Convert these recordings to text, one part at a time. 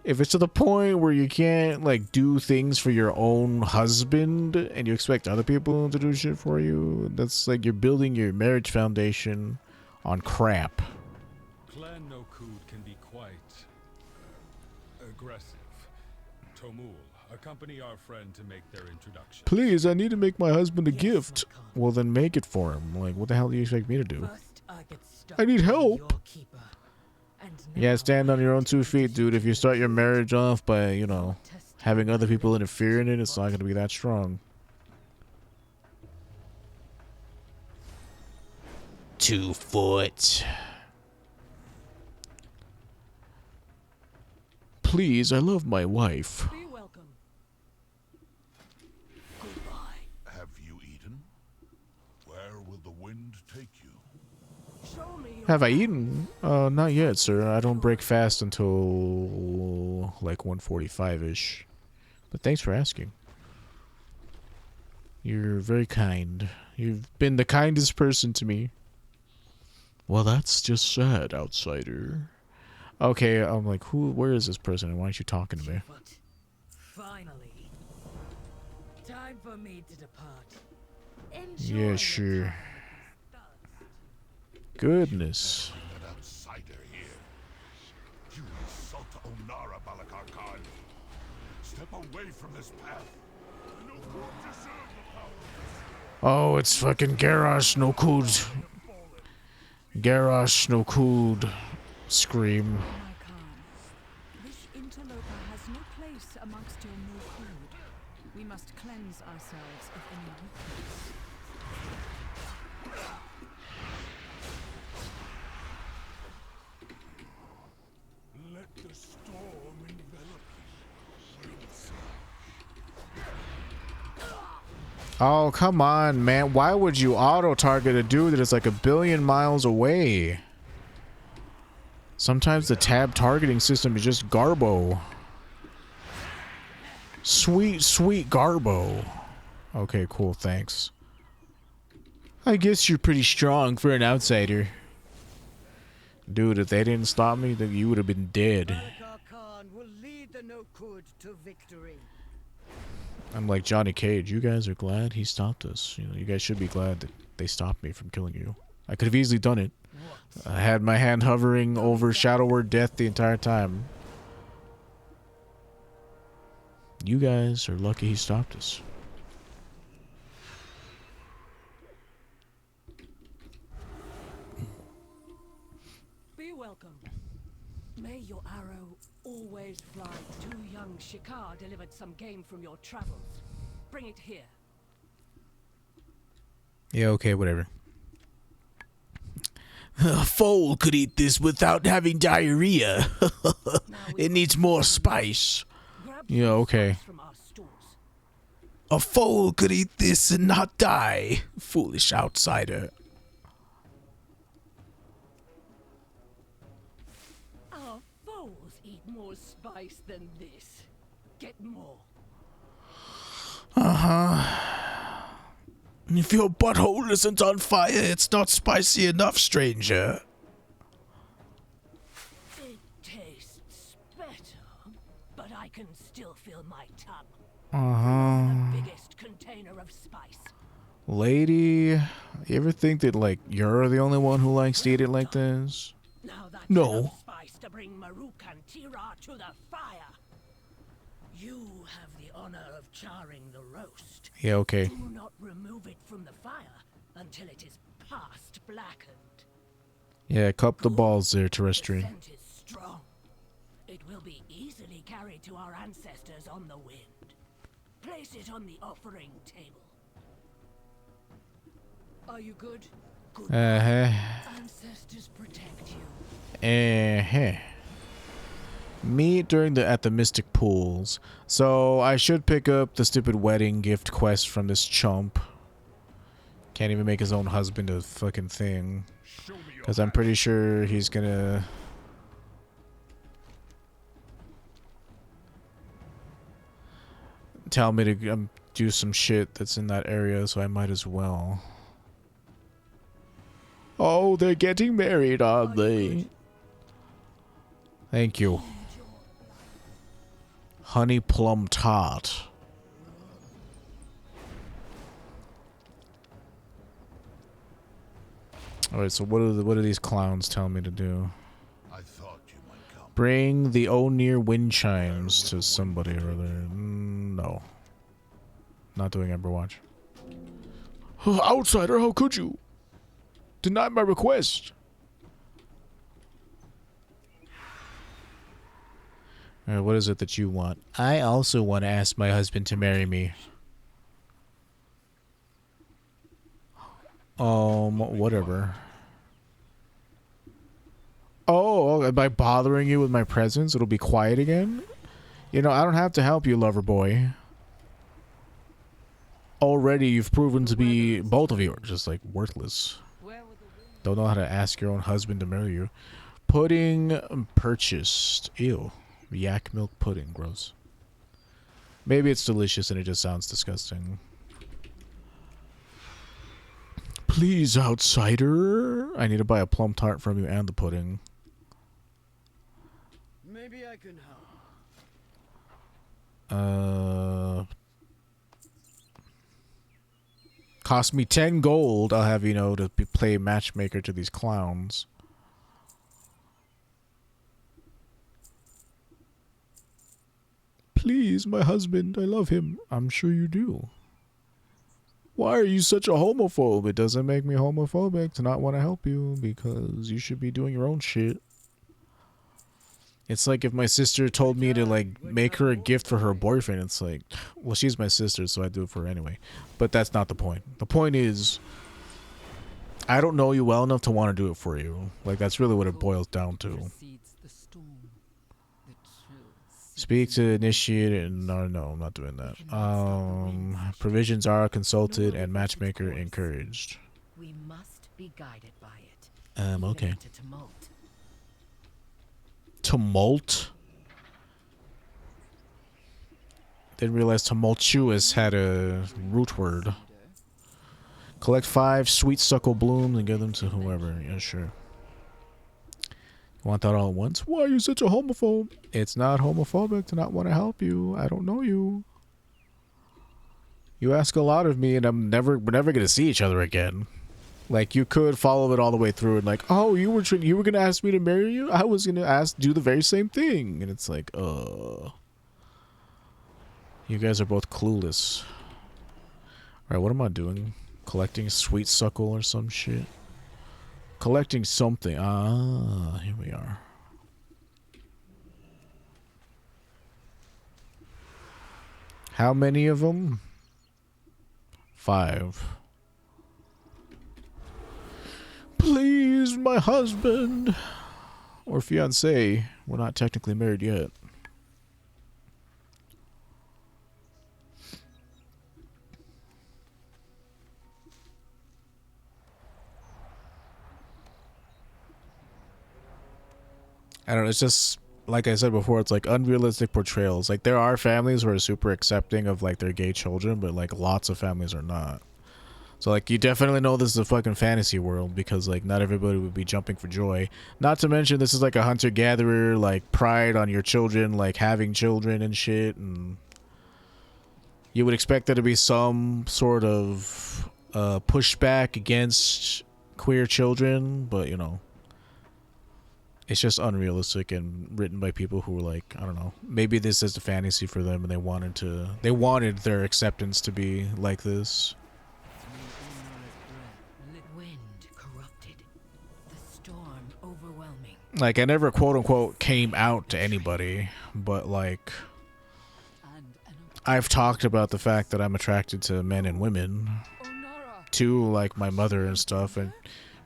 If it's to the point where you can't, like, do things for your own husband and you expect other people to do shit for you, that's like you're building your marriage foundation on crap. Clan no Kud can be quite aggressive. Tomul, accompany our friend to make their introduction. Please, I need to make my husband a gift. Well, then make it for him. Like, what the hell do you expect me to do? I need help. Yeah, stand on your own 2 feet, dude. If you start your marriage off by, you know, having other people interfere in it, it's not going to be that strong. 2 foot. Please, I love my wife. Be welcome. Goodbye. Have you eaten? Where will the wind take you? Show me. Have I eaten? Not yet, sir. I don't break fast until like 1:45-ish. But thanks for asking. You're very kind. You've been the kindest person to me. Well, that's just sad, outsider. Okay, I'm like, where is this person and why aren't you talking to me? But finally, time for me to depart. Enjoy Yeah, sure. Goodness. An outsider here. You insult Onara Balakar Khan. Step away from this path. No Kud deserve the power. Oh, it's fucking Garrosh no Kud. Garrosh no Kud. Scream. My Khan, this interloper has no place amongst your no-Kud. We must cleanse ourselves of any weakness. Let the storm envelop you. Oh, come on, man. Why would you auto-target a dude that is like 1 billion miles away? Sometimes the tab targeting system is just garbo. Sweet, sweet garbo. Okay, cool, thanks. I guess you're pretty strong for an outsider. Dude, if they didn't stop me, then you would have been dead. Balakar Khan will lead the no-Kud to victory. I'm like Johnny Cage. You guys are glad he stopped us. You know, you guys should be glad that they stopped me from killing you. I could have easily done it. I had my hand hovering over Shadow Word Death the entire time. You guys are lucky he stopped us. Be welcome. May your arrow always fly. Two young Shikar delivered some game from your travels. Bring it here. Yeah, okay, whatever. A foal could eat this without having diarrhea. It needs more spice. Yeah, okay. A foal could eat this and not die. Foolish outsider. Our foals eat more spice than this. Get more. Uh-huh. If your butthole isn't on fire, it's not spicy enough, stranger. It tastes better, but I can still feel my tongue. Uh-huh. The biggest container of spice. Lady, you ever think that, like, you're the only one who likes to eat it like this? Now that's No. enough spice to bring Maruk and Tira to the fire. You have the honor of charring the roast. Yeah, okay. Do not remove it from the fire until it is past blackened. Yeah, cup the balls there, The terrestrian. scent is strong. It will be easily carried to our ancestors on the wind. Place it on the offering table. Are you good? Good. Uh-huh. Ancestors protect you. Uh-huh. Meet at the Mystic Pools. So I should pick up the stupid wedding gift quest from this chump. Can't even make his own husband a fucking thing. Because I'm pretty sure he's gonna... tell me to do some shit that's in that area, so I might as well. Oh, they're getting married, aren't they? Thank you. Honey plum tart. Alright, so what do these clowns tell me to do? I thought you might come. Bring the Onir wind chimes to somebody or other. No. Not doing Emberwatch. Outsider, how could you? Deny my request. Alright, what is it that you want? I also want to ask my husband to marry me. Whatever. Oh, by bothering you with my presence, it'll be quiet again? You know, I don't have to help you, lover boy. Already, you've proven to be, both of you are just, like, worthless. Don't know how to ask your own husband to marry you. Pudding purchased. Ew. Yak milk pudding. Gross. Maybe it's delicious and it just sounds disgusting. Please, outsider. I need to buy a plum tart from you and the pudding. Maybe I can help. Cost me 10 gold. I'll have you know to play matchmaker to these clowns. Please, my husband. I love him. I'm sure you do. Why are you such a homophobe? It doesn't make me homophobic to not want to help you because you should be doing your own shit. It's like if my sister told me to like make her a gift for her boyfriend. It's like, well, she's my sister, so I do it for her anyway. But that's not the point. The point is, I don't know you well enough to want to do it for you. Like, that's really what it boils down to. Speak to initiate it. No, I'm not doing that. Provisions are consulted and matchmaker encouraged. We must be guided by it. Okay. Tumult? Didn't realize tumultuous had a root word. Collect 5 sweet suckle blooms and give them to whoever. Yeah, sure. You want that all at once? Why are you such a homophobe? It's not homophobic to not want to help you. I don't know you. You ask a lot of me and we're never going to see each other again. Like, you could follow it all the way through and like, oh, you were going to ask me to marry you? I was going to do the very same thing. And it's like, you guys are both clueless. Alright, what am I doing? Collecting sweet suckle or some shit? Collecting something. Ah, here we are. How many of them? 5. Please, my husband. Or fiancé. We're not technically married yet. I don't know, it's just, like I said before, it's like unrealistic portrayals. Like, there are families who are super accepting of, like, their gay children, but, like, lots of families are not. So, like, you definitely know this is a fucking fantasy world because, like, not everybody would be jumping for joy. Not to mention, this is, like, a hunter-gatherer, like, pride on your children, like, having children and shit, and you would expect there to be some sort of pushback against queer children, but, you know. It's just unrealistic and written by people who were like, I don't know, maybe this is a fantasy for them and they wanted their acceptance to be like this. Wind corrupted, the storm overwhelming. Like, I never quote unquote came out to anybody, but like, I've talked about the fact that I'm attracted to men and women, to like my mother and stuff, and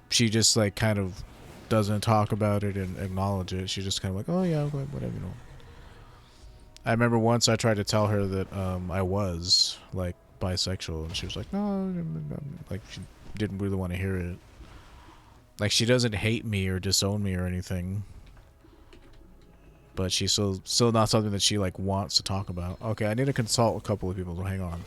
she just like kind of doesn't talk about it and acknowledge it. She's just kind of like, oh yeah, whatever, you know. I remember once I tried to tell her that I was like bisexual, and she was like, no, like she didn't really want to hear it. Like, she doesn't hate me or disown me or anything, but she's still not something that she like wants to talk about. Okay, I need to consult a couple of people, so hang on.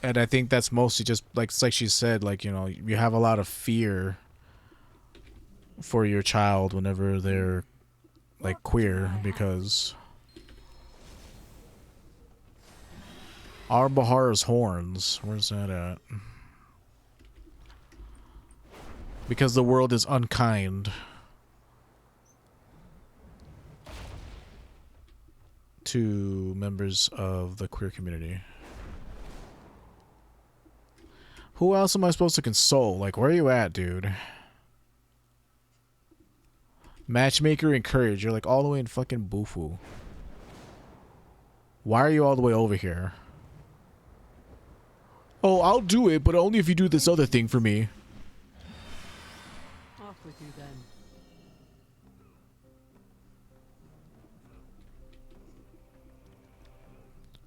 And I think that's mostly just, like, it's like she said, like, you know, you have a lot of fear for your child whenever they're like queer, because Arbahar's horns, where's that at? Because the world is unkind to members of the queer community. Who else am I supposed to console? Like, where are you at, dude? Matchmaker and courage. You're like all the way in fucking Bufu. Why are you all the way over here? Oh, I'll do it, but only if you do this other thing for me. Off with you then.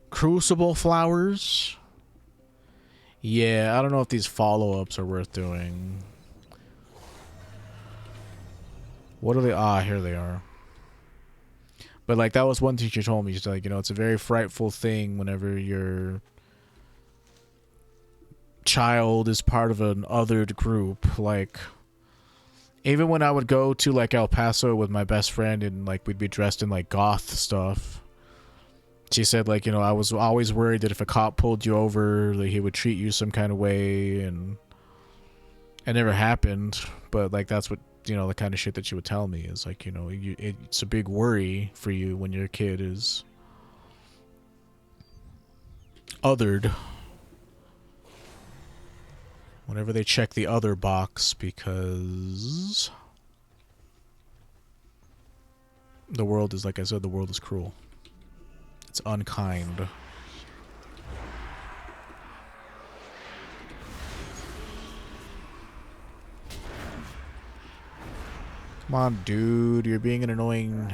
Crucible flowers? Yeah, I don't know if these follow-ups are worth doing. What are they? Ah, here they are. But like, that was one teacher told me. She's like, you know, it's a very frightful thing whenever your child is part of an othered group. Like, even when I would go to like El Paso with my best friend and like we'd be dressed in like goth stuff, she said, like, you know, I was always worried that if a cop pulled you over, that he would treat you some kind of way, and it never happened. But like, that's what, you know, the kind of shit that she would tell me is like, you know, it's a big worry for you when your kid is othered. Whenever they check the other box, because the world is, like I said, the world is cruel. It's unkind. Come on, dude. You're being an annoying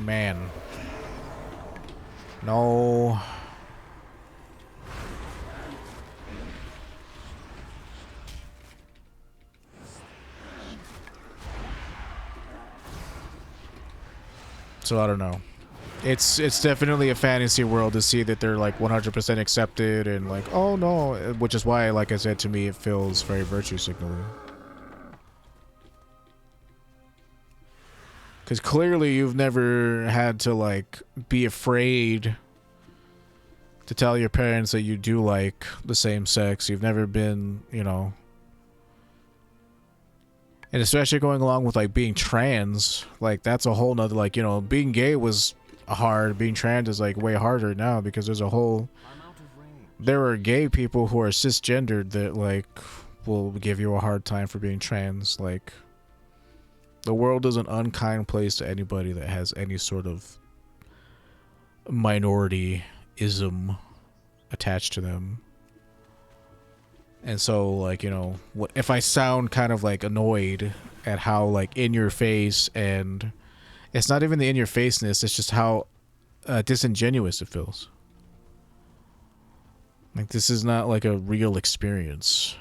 man. No. So I don't know. It's definitely a fantasy world to see that they're like 100% accepted and like, oh no, which is why, like I said, to me it feels very virtue signaling. Because clearly you've never had to like be afraid to tell your parents that you do like the same sex. You've never been, you know. And especially going along with like being trans, like that's a whole nother, like, you know, being gay was hard. Being trans is like way harder now because there's a whole, there are gay people who are cisgendered that like will give you a hard time for being trans. Like, the world is an unkind place to anybody that has any sort of minority-ism attached to them. And so, like, you know, if I sound kind of like annoyed at how like in your face, and it's not even the in your faceness, it's just how disingenuous it feels. Like, this is not like a real experience.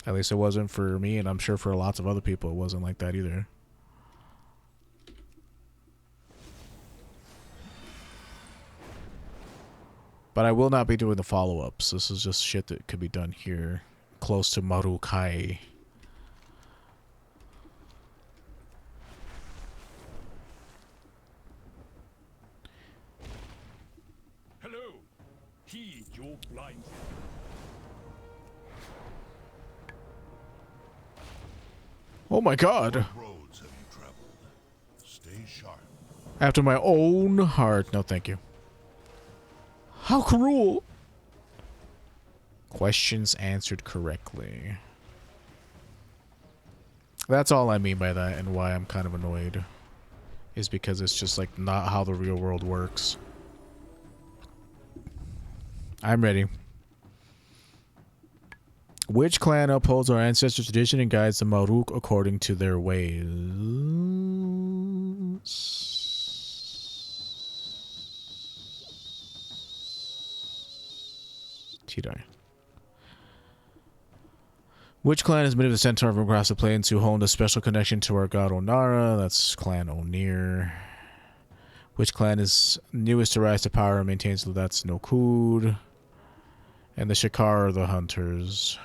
At least it wasn't for me, and I'm sure for lots of other people it wasn't like that either. But I will not be doing the follow-ups. This is just shit that could be done here, close to Marukai. Hello. Heed your blind. Oh my god. What roads have you traveled? Stay sharp. After my own heart. No, thank you. How cruel. Questions answered correctly. That's all I mean by that, and why I'm kind of annoyed. Is because it's just like not how the real world works. I'm ready. Which clan upholds our ancestors' tradition and guides the Maruk according to their ways? Tidai. Which clan is made of the centaur from across the plains who honed a special connection to our god Onara? That's Clan Onir. Which clan is newest to rise to power and maintains? That's Nokud. And the Shikar are the hunters.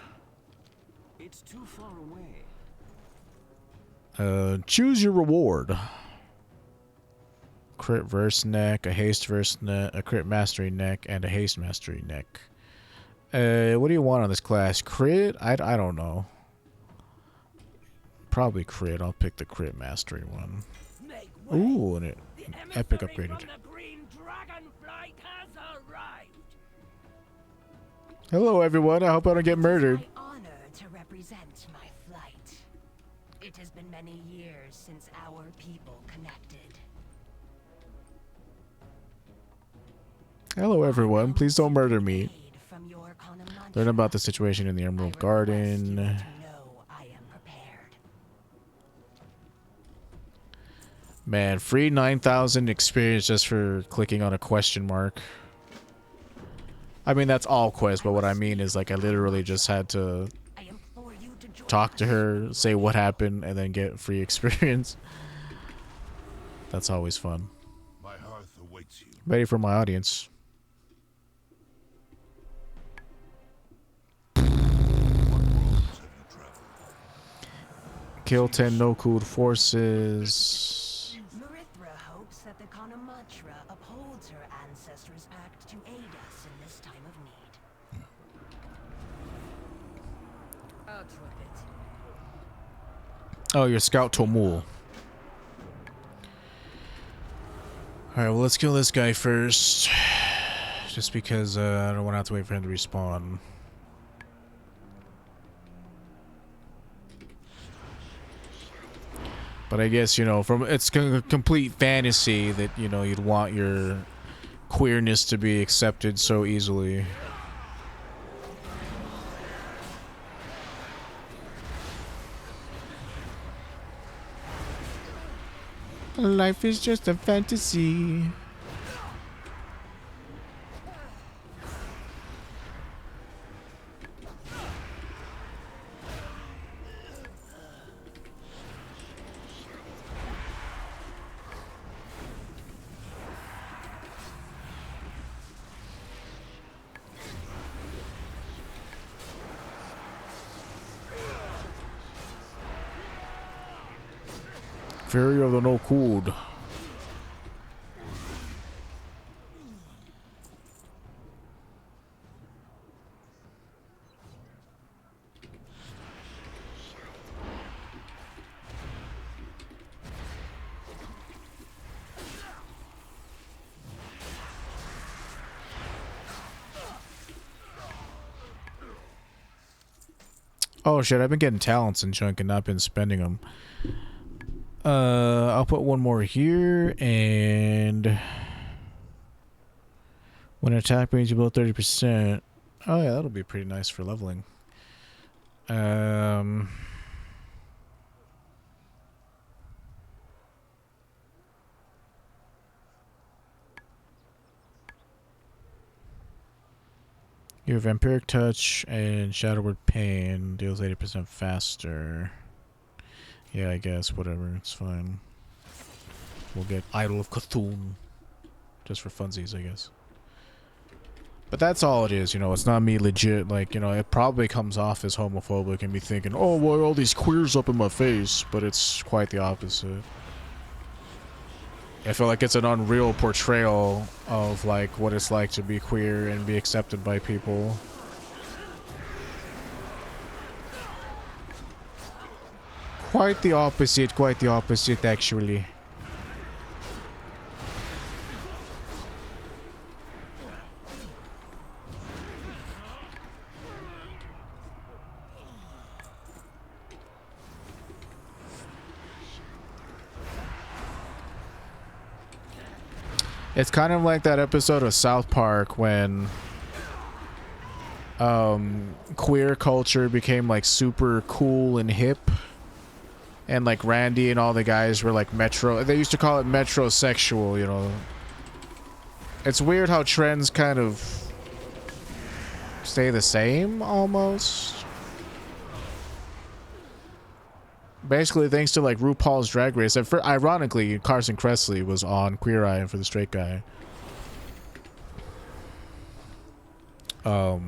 It's too far away. Choose your reward. Crit verse neck, a haste verse neck, a crit mastery neck, and a haste mastery neck. What do you want on this class? Crit? I don't know. Probably crit. I'll pick the crit mastery one. Ooh, and it epic upgraded. Hello, everyone. I hope I don't get murdered. My honor to represent my flight. It has been many years since our people connected. Hello, everyone. Please don't murder me. From your Learn about the situation in the Emerald Garden. know I am prepared. Man, free 9,000 experience just for clicking on a question mark. I mean, that's all quests, but what I mean is, like, I literally just had to talk to her, say what happened, and then get free experience. That's always fun. My hearth awaits you. Ready for my audience. Kill 10 no-cooled forces. Marithra hopes that the Kanamatra upholds her ancestors' act to aid us in this time of need. Out with it. Oh, you're Scout Tomul. Alright, well, let's kill this guy first. Just because I don't want to have to wait for him to respawn. But I guess, you know, it's complete fantasy that, you know, you'd want your queerness to be accepted so easily. Life is just a fantasy. Fury of the No-Cooled. Oh shit, I've been getting talents and junk and not been spending them. I'll put one more here, and when attack range below 30%. Oh yeah, that'll be pretty nice for leveling. Your Vampiric Touch and Shadowward Pain deals 80% faster. Yeah, I guess, whatever, it's fine. We'll get Idol of Cthulhu. Just for funsies, I guess. But that's all it is, you know, it's not me legit, like, you know, it probably comes off as homophobic and me thinking, oh, why are all these queers up in my face? But it's quite the opposite. I feel like it's an unreal portrayal of, like, what it's like to be queer and be accepted by people. Quite the opposite, actually. It's kind of like that episode of South Park when queer culture became like super cool and hip. And like Randy and all the guys were like they used to call it metrosexual, you know. It's weird how trends kind of stay the same almost. Basically, thanks to like RuPaul's Drag Race. Ironically, Carson Kressley was on Queer Eye for the Straight Guy. I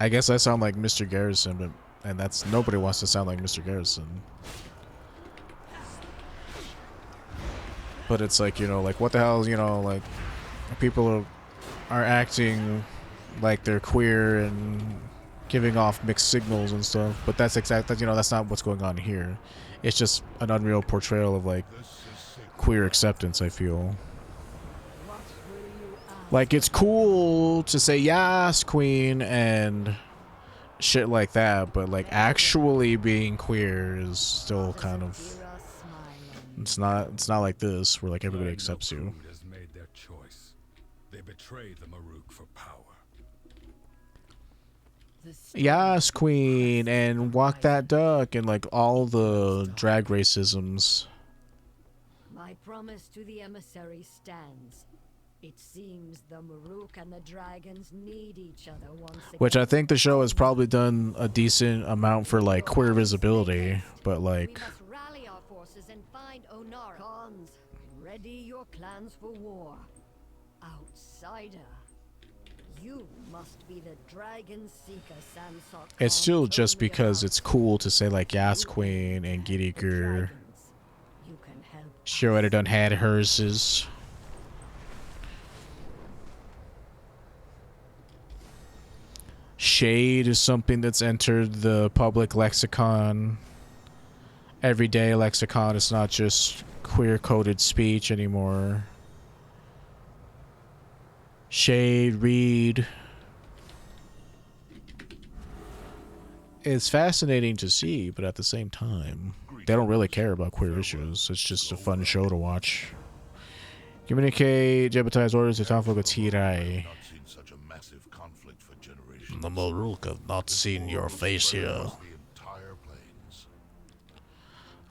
guess I sound like Mr. Garrison, and that's nobody wants to sound like Mr. Garrison. but it's like, you know, like what the hell, you know, like people are acting like they're queer and giving off mixed signals and stuff, but that's exactly, you know, that's not what's going on here. It's just an unreal portrayal of like queer acceptance, I feel. Like, it's cool to say yes, queen, and shit like that, but like actually being queer is still kind of, it's not like this where like everybody accepts you. Has made their choice. They betray the Maruk for power. Yes, queen, and walk that duck, and like all the drag racisms. My promise to the emissary stands. It seems the Maruk and the dragons need each other once again. Which I think the show has probably done a decent amount for like queer visibility, but like, We must rally our forces and find Onara. Cons, ready your clans for war. Outsider, you must be the dragon seeker, Samsok. it's still just because it's cool to say like Yas Queen and Gidiker. You can help. She already done had hers. Shade is something that's entered the public lexicon. Everyday lexicon. It's not just queer-coded speech anymore. Shade, read. It's fascinating to see, but at the same time, they don't really care about queer issues. It's just a fun show to watch. Communicate Jebetai's orders to Tanfogo Tirai. Not seen such a massive conflict for generations. The Maruk have not seen your face here. The entire plains.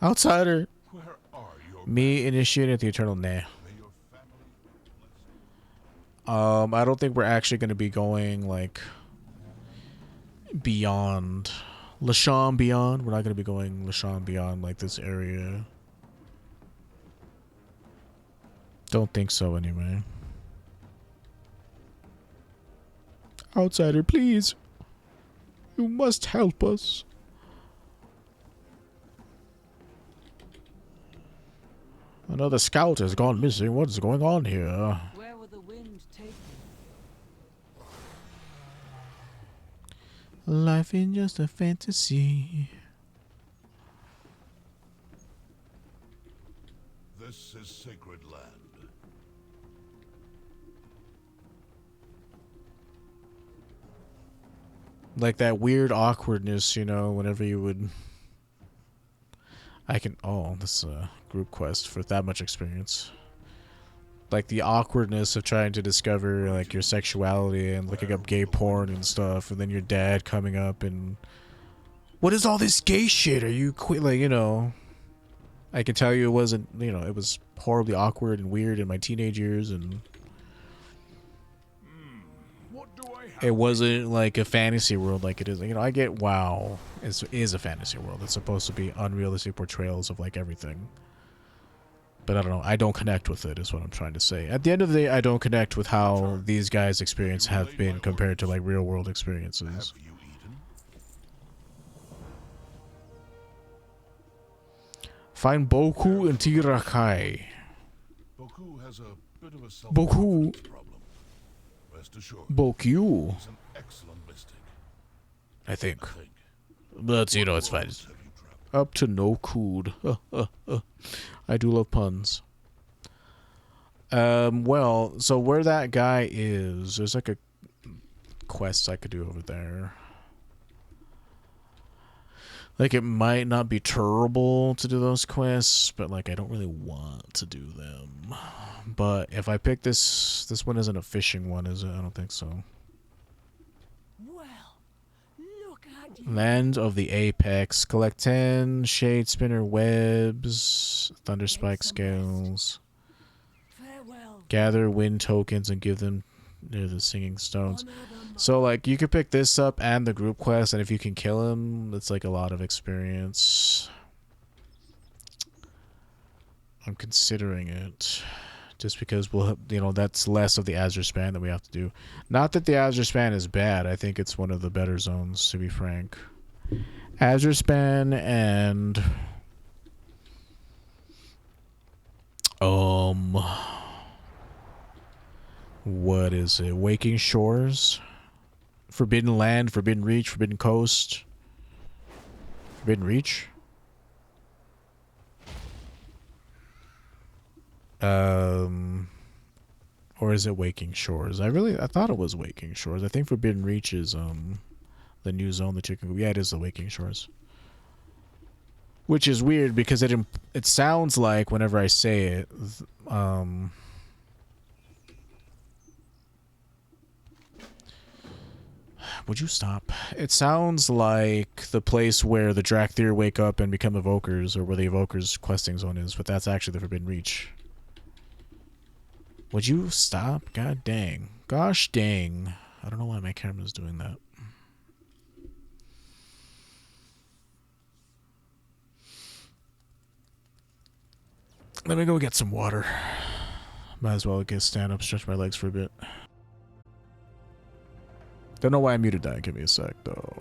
Outsider. Where are your Me initiated the Eternal Nah. May your family I don't think we're actually going to be going like beyond Lasham beyond. We're not going to be going Lasham beyond like this area. Don't think so anyway. Outsider, please. You must help us. Another scout has gone missing. What is going on here? Where will the wind take me? Life is just a fantasy. This is sacred land. Like that weird awkwardness, you know, whenever you would... Oh, this is a group quest for that much experience. Like the awkwardness of trying to discover like your sexuality and looking up gay porn and stuff, and then your dad coming up and... What is all this gay shit? Are you like, you know... I can tell you it wasn't, you know, it was horribly awkward and weird in my teenage years, and... What do I have? It wasn't like a fantasy world like it is. You know, I get WoW is a fantasy world. It's supposed to be unrealistic portrayals of like everything. But I don't know. I don't connect with it is what I'm trying to say. At the end of the day, I don't connect with how these guys' experience have been compared to like real world experiences. Have you eaten? Find Boku and Tirakai. Boku has a bit of a Boku. problem. Rest assured, Boku. he's an excellent mystic. I think. I think. But, you know, it's fine. What have you trapped? Up to no cood. I do love puns. Well, so where that guy is, there's like a quest I could do over there. Like, it might not be terrible to do those quests, but like I don't really want to do them. But if I pick this one isn't a fishing one, is it? I don't think so. Well, look at you. Land of the Apex. Collect 10 shade spinner webs, thunder spike scales. Farewell. Gather wind tokens and give them near the singing stones. Honor the So like you could pick this up and the group quest, and if you can kill him, it's like a lot of experience. I'm considering it. Just because we'll, you know, that's less of the Azure Span that we have to do. Not that the Azure Span is bad. I think it's one of the better zones, to be frank. Azure Span and What is it? Waking Shores? Forbidden Land, Forbidden Reach, Forbidden Coast. Forbidden Reach? Or is it Waking Shores? I thought it was Waking Shores. I think Forbidden Reach is the new zone that you can go. Yeah, it is the Waking Shores. Which is weird because it sounds like whenever I say it, would you stop? It sounds like the place where the Drakthir wake up and become evokers, or where the evokers questing zone is, but that's actually the Forbidden Reach. Would you stop? God dang. Gosh dang. I don't know why my camera's doing that. Let me go get some water. Might as well stand up, stretch my legs for a bit. Don't know why I muted that. Give me a sec, though.